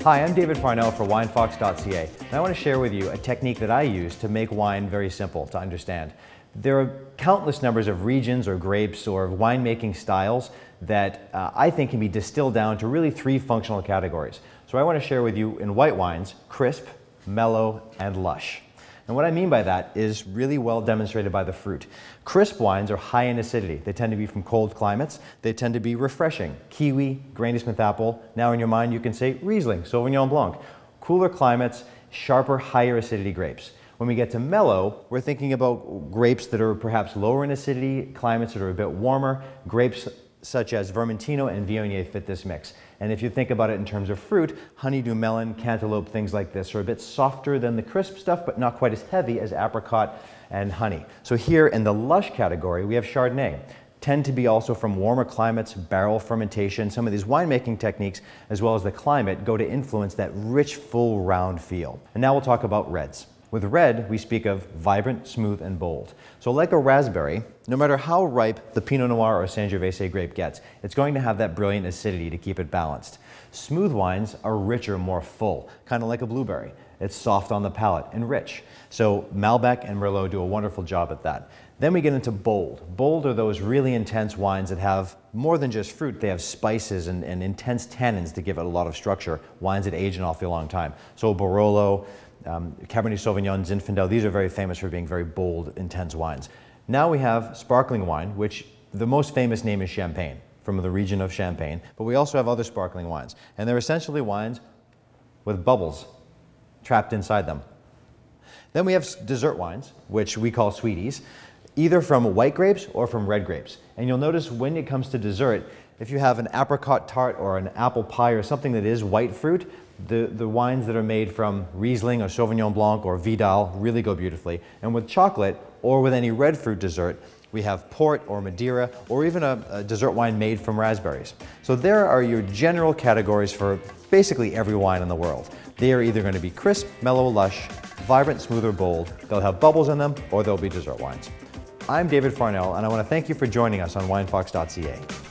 Hi, I'm David Farnell for Winefox.ca, and I want to share with you a technique that I use to make wine very simple to understand. There are countless numbers of regions or grapes or winemaking styles that I think can be distilled down to really three functional categories. So I want to share with you in white wines, crisp, mellow, and lush. And what I mean by that is really well demonstrated by the fruit. Crisp wines are high in acidity. They tend to be from cold climates. They tend to be refreshing. Kiwi, Granny Smith apple. Now in your mind you can say Riesling, Sauvignon Blanc. Cooler climates, sharper, higher acidity grapes. When we get to mellow, we're thinking about grapes that are perhaps lower in acidity, climates that are a bit warmer. Grapes such as Vermentino and Viognier fit this mix. And if you think about it in terms of fruit, honeydew melon, cantaloupe, things like this are a bit softer than the crisp stuff, but not quite as heavy as apricot and honey. So here in the lush category, we have Chardonnay. Tend to be also from warmer climates, barrel fermentation. Some of these winemaking techniques, as well as the climate, go to influence that rich, full, round feel. And now we'll talk about reds. With red, we speak of vibrant, smooth, and bold. So like a raspberry, no matter how ripe the Pinot Noir or Sangiovese grape gets, it's going to have that brilliant acidity to keep it balanced. Smooth wines are richer, more full, kind of like a blueberry. It's soft on the palate and rich. So Malbec and Merlot do a wonderful job at that. Then we get into bold. Bold are those really intense wines that have more than just fruit. They have spices and intense tannins to give it a lot of structure. Wines that age an awfully long time. So Barolo, Cabernet Sauvignon, Zinfandel, these are very famous for being very bold, intense wines. Now we have sparkling wine, which the most famous name is Champagne, from the region of Champagne, but we also have other sparkling wines. And they're essentially wines with bubbles trapped inside them. Then we have dessert wines, which we call sweeties, either from white grapes or from red grapes. And you'll notice when it comes to dessert, if you have an apricot tart or an apple pie or something that is white fruit, the wines that are made from Riesling or Sauvignon Blanc or Vidal really go beautifully. And with chocolate or with any red fruit dessert, we have port or Madeira or even a dessert wine made from raspberries. So there are your general categories for basically every wine in the world. They are either going to be crisp, mellow, lush, vibrant, smooth, or bold. They'll have bubbles in them or they'll be dessert wines. I'm David Farnell, and I want to thank you for joining us on Winefox.ca.